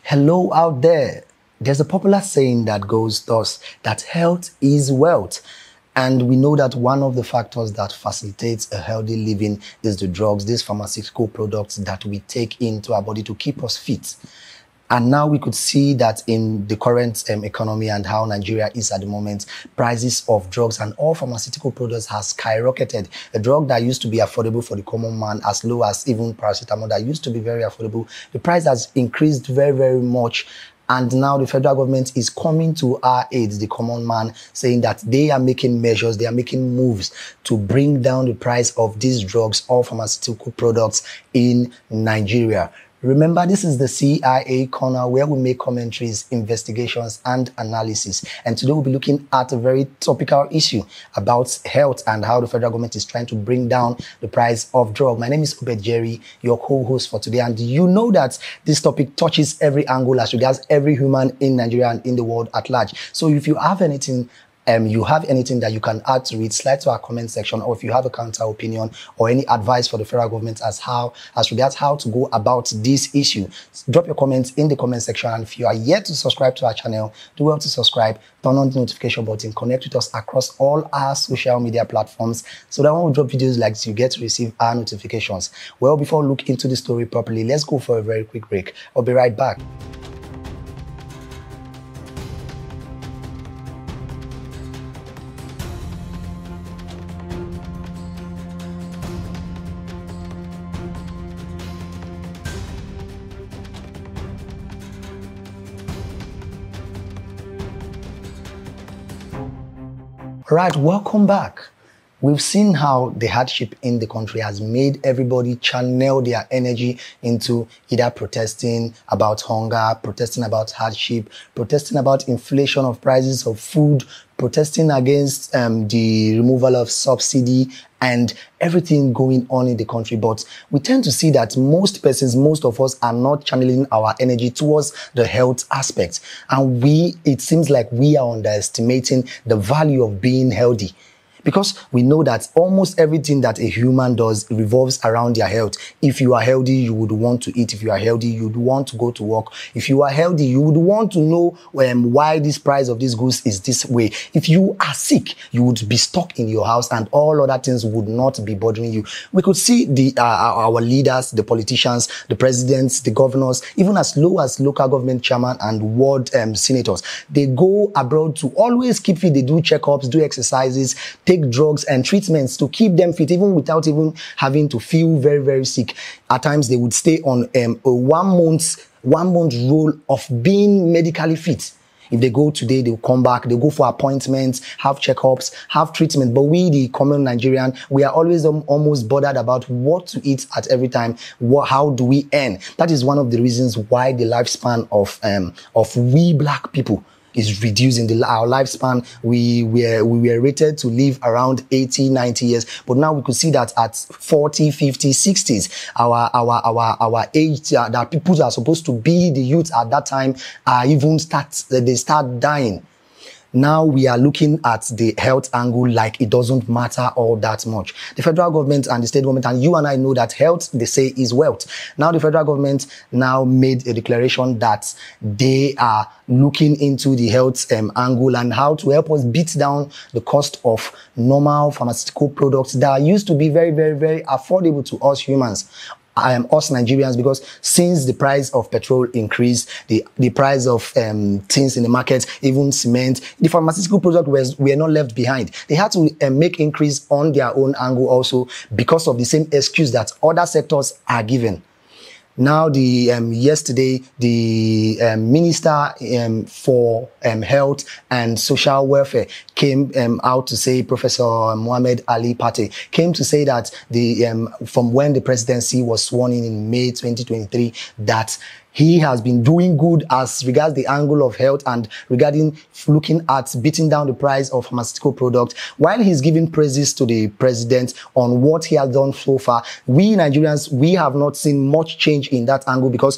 Hello out there. There's a popular saying that goes thus, that health is wealth. And we know that one of the factors that facilitates a healthy living is the drugs, these pharmaceutical products that we take into our body to keep us fit. And now we could see that in the current economy and how Nigeria is at the moment, prices of drugs and all pharmaceutical products has skyrocketed. A drug that used to be affordable for the common man, as low as even paracetamol that used to be very affordable, the price has increased very, very much. And now the federal government is coming to our aid, the common man, saying that they are making measures, they are making moves to bring down the price of these drugs or pharmaceutical products in Nigeria. Remember, this is the CIA corner where we make commentaries, investigations, and analysis. And today we'll be looking at a very topical issue about health and how the federal government is trying to bring down the price of drugs. My name is Obed Jerry, your co-host for today. And you know that this topic touches every angle as regards every human in Nigeria and in the world at large. So if you have anything that you can add to it, slide to our comment section, or if you have a counter opinion or any advice for the federal government as regards how to go about this issue, drop your comments in the comment section. And if you are yet to subscribe to our channel, do well to subscribe, turn on the notification button, connect with us across all our social media platforms so that when we drop videos like this, you get to receive our notifications. Well, before we look into the story properly, let's go for a very quick break. I'll be right back. All right, welcome back. We've seen how the hardship in the country has made everybody channel their energy into either protesting about hunger, protesting about hardship, protesting about inflation of prices of food, protesting against the removal of subsidy and everything going on in the country. But we tend to see that most of us are not channeling our energy towards the health aspect. And it seems like we are underestimating the value of being healthy. Because we know that almost everything that a human does revolves around their health. If you are healthy, you would want to eat. If you are healthy, you would want to go to work. If you are healthy, you would want to know why this price of this goods is this way. If you are sick, you would be stuck in your house and all other things would not be bothering you. We could see our leaders, the politicians, the presidents, the governors, even as low as local government chairman and ward senators. They go abroad to always keep fit. They do checkups, do exercises, take drugs and treatments to keep them fit, even without even having to feel very, very sick. At times, they would stay on a one month rule of being medically fit. If they go today, they'll come back, they'll go for appointments, have checkups, have treatment. But we, the common Nigerian, we are always almost bothered about what to eat at every time. How do we earn? That is one of the reasons why the lifespan of we black people is reducing. Our lifespan, we were rated to live around 80, 90 years, but now we could see that at 40, 50, 60s, our age, that people are supposed to be the youth at that time, they start dying. Now we are looking at the health angle like it doesn't matter all that much. The federal government and the state government, and you and I know that health, they say, is wealth. Now the federal government now made a declaration that they are looking into the health angle and how to help us beat down the cost of normal pharmaceutical products that used to be very, very, very affordable to us humans. Us Nigerians, because since the price of petrol increased, the price of things in the market, even cement, the pharmaceutical product were not left behind. They had to make increase on their own angle also because of the same excuse that other sectors are given. Now, yesterday, the Minister for Health and Social Welfare came out to say, Professor Mohammed Ali Pate, came to say that from when the presidency was sworn in May 2023, that he has been doing good as regards the angle of health and regarding looking at beating down the price of pharmaceutical products. While he's giving praises to the president on what he has done so far, we Nigerians, we have not seen much change in that angle, because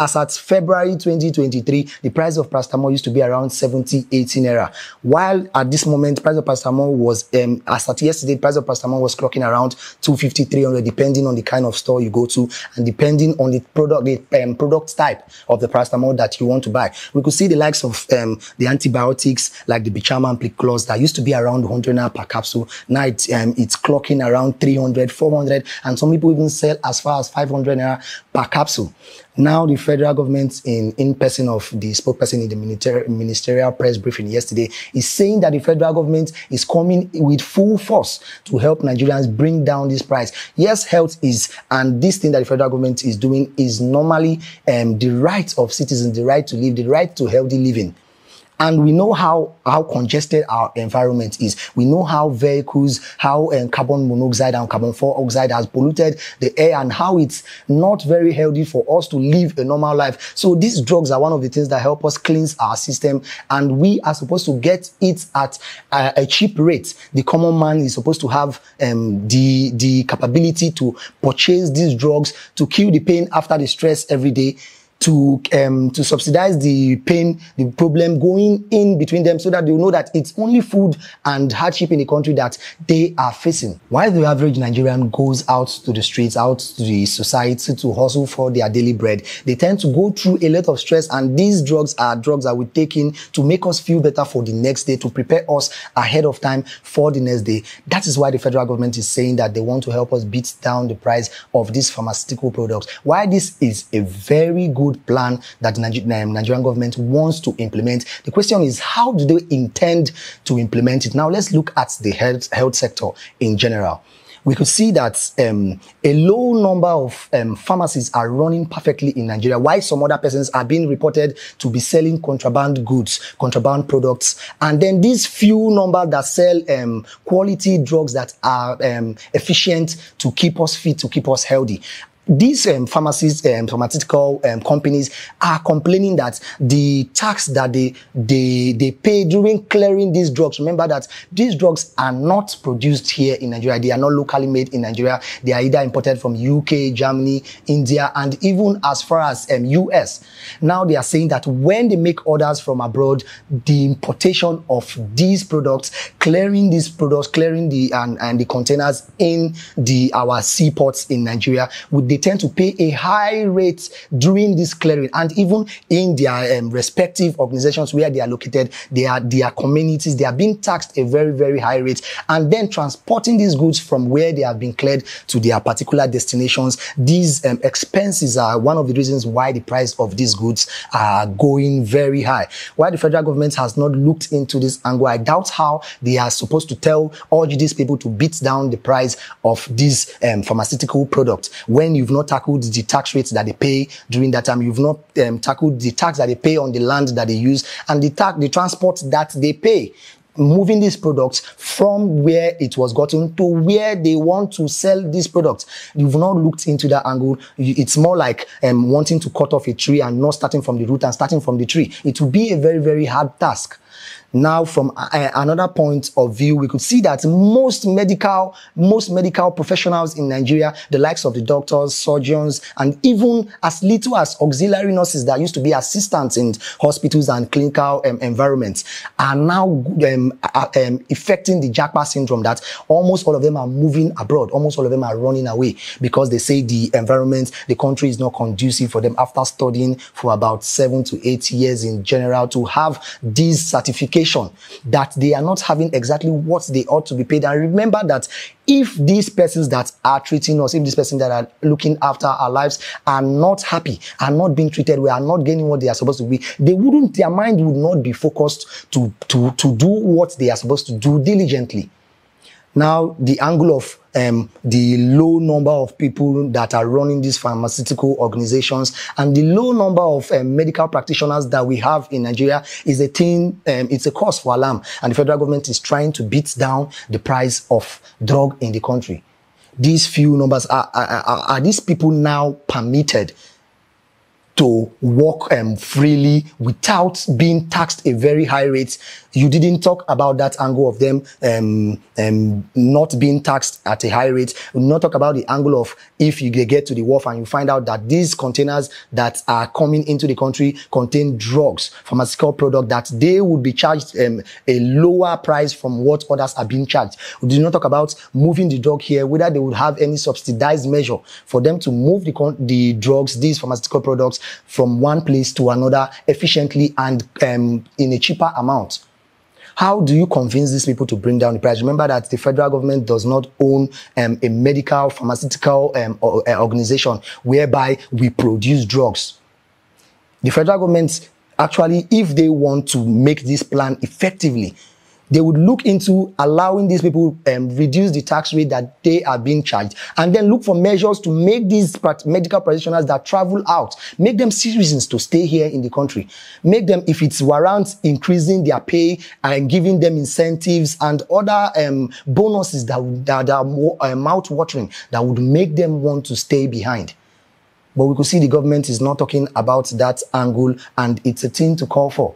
as at February 2023, the price of paracetamol used to be around 70, 80 naira. While at this moment, price of paracetamol was, as at yesterday, price of paracetamol was clocking around 250, 300, depending on the kind of store you go to and depending on the product product type of the paracetamol that you want to buy. We could see the likes of the antibiotics like the Bichaman Pliclos that used to be around 100 naira per capsule. Now it's clocking around 300, 400, and some people even sell as far as 500 naira per capsule. Now the federal government, in person of the spokesperson in the ministerial press briefing yesterday, is saying that the federal government is coming with full force to help Nigerians bring down this price. Yes, health is, and this thing that the federal government is doing is normally the right of citizens, the right to live, the right to healthy living. And we know how congested our environment is. We know how vehicles, how carbon monoxide and carbon dioxide has polluted the air, and how it's not very healthy for us to live a normal life. So these drugs are one of the things that help us cleanse our system, and we are supposed to get it at a cheap rate. The common man is supposed to have the capability to purchase these drugs to kill the pain after the stress every day, to subsidize the pain, the problem going in between them, so that they know that it's only food and hardship in the country that they are facing. While the average Nigerian goes out to the streets, out to the society to hustle for their daily bread, they tend to go through a lot of stress, and these drugs are drugs that we take in to make us feel better for the next day, to prepare us ahead of time for the next day. That is why the federal government is saying that they want to help us beat down the price of these pharmaceutical products. Why this is a very good plan that the Nigerian government wants to implement. The question is, how do they intend to implement it? Now, let's look at the health sector in general. We could see that a low number of pharmacies are running perfectly in Nigeria, while some other persons are being reported to be selling contraband goods, contraband products. And then these few number that sell quality drugs that are efficient to keep us fit, to keep us healthy. These pharmaceutical companies are complaining that the tax that they pay during clearing these drugs. Remember that these drugs are not produced here in Nigeria. They are not locally made in Nigeria. They are either imported from UK, Germany, India, and even as far as US. Now they are saying that when they make orders from abroad, the importation of these products, clearing these products, clearing the containers in our seaports in Nigeria, they tend to pay a high rate during this clearing, and even in their respective organizations where they are located, their communities, they are being taxed a very, very high rate, and then transporting these goods from where they have been cleared to their particular destinations. These expenses are one of the reasons why the price of these goods are going very high. Why the federal government has not looked into this angle, I doubt how they are supposed to urge these people to beat down the price of these pharmaceutical products when you've not tackled the tax rates that they pay during that time. You've not tackled the tax that they pay on the land that they use, and the transport that they pay, moving these products from where it was gotten to where they want to sell these products. You've not looked into that angle. It's more like wanting to cut off a tree and not starting from the root and starting from the tree. It will be a very, very hard task. Now, from another point of view, we could see that most medical professionals in Nigeria, the likes of the doctors, surgeons, and even as little as auxiliary nurses that used to be assistants in hospitals and clinical environments, are now affecting the Japa syndrome, that almost all of them are moving abroad. Almost all of them are running away because they say the environment, the country is not conducive for them after studying for about 7 to 8 years in general to have these certifications that they are not having exactly what they ought to be paid. And remember that if these persons that are treating us, if these persons that are looking after our lives are not happy, are not being treated well, are not getting what they are supposed to be, their mind would not be focused to do what they are supposed to do diligently. Now, the angle of the low number of people that are running these pharmaceutical organizations and the low number of medical practitioners that we have in Nigeria is a thing, it's a cause for alarm. And the federal government is trying to beat down the price of drug in the country. These few numbers, are these people now permitted to work freely without being taxed a very high rate? You didn't talk about that angle of them not being taxed at a high rate. We did not talk about the angle of if you get to the wharf and you find out that these containers that are coming into the country contain drugs, pharmaceutical product, that they would be charged a lower price from what others are being charged. We did not talk about moving the drug here, whether they would have any subsidized measure for them to move the drugs, these pharmaceutical products, from one place to another efficiently and in a cheaper amount. How do you convince these people to bring down the price? Remember that the federal government does not own a medical, pharmaceutical organization whereby we produce drugs. The federal government, actually, if they want to make this plan effectively, they would look into allowing these people reduce the tax rate that they are being charged, and then look for measures to make these medical practitioners that travel out, make them citizens to stay here in the country. Make them, if it's warrants, increasing their pay and giving them incentives and other bonuses that are more mouth-watering, that would make them want to stay behind. But we could see the government is not talking about that angle, and it's a thing to call for.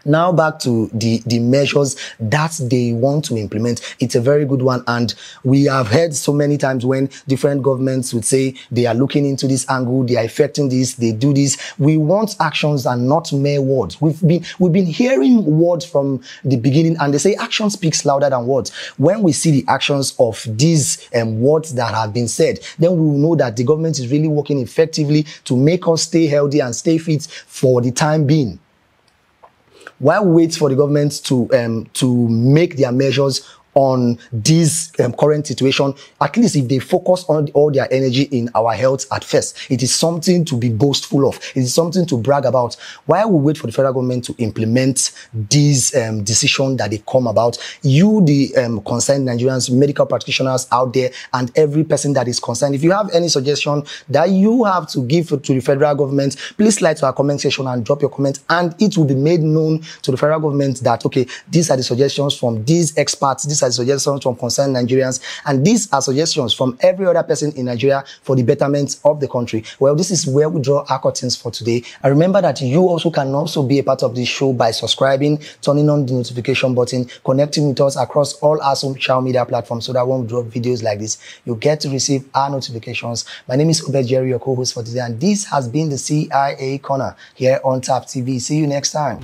Now back to the measures that they want to implement. It's a very good one, and we have heard so many times when different governments would say they are looking into this angle, they are effecting this, they do this. We want actions and not mere words. We've been hearing words from the beginning, and they say action speaks louder than words. When we see the actions of these words that have been said, then we will know that the government is really working effectively to make us stay healthy and stay fit for the time being. While we wait for the government to make their measures on this current situation, at least if they focus on all their energy in our health at first, it is something to be boastful of. It is something to brag about. While we wait for the federal government to implement these decisions that they come about, you, the concerned Nigerians, medical practitioners out there, and every person that is concerned, if you have any suggestion that you have to give to the federal government, please slide to our comment section and drop your comment, and it will be made known to the federal government that, okay, these are the suggestions from these experts, these are suggestions from concerned Nigerians, and these are suggestions from every other person in Nigeria for the betterment of the country. Well, this is where we draw our curtains for today. And remember that you also can also be a part of this show by subscribing, turning on the notification button, connecting with us across all our social media platforms, so that when we drop videos like this, you get to receive our notifications. My name is Obed Jerry, your co-host for today, and this has been the CIA Corner here on TAP TV. See you next time.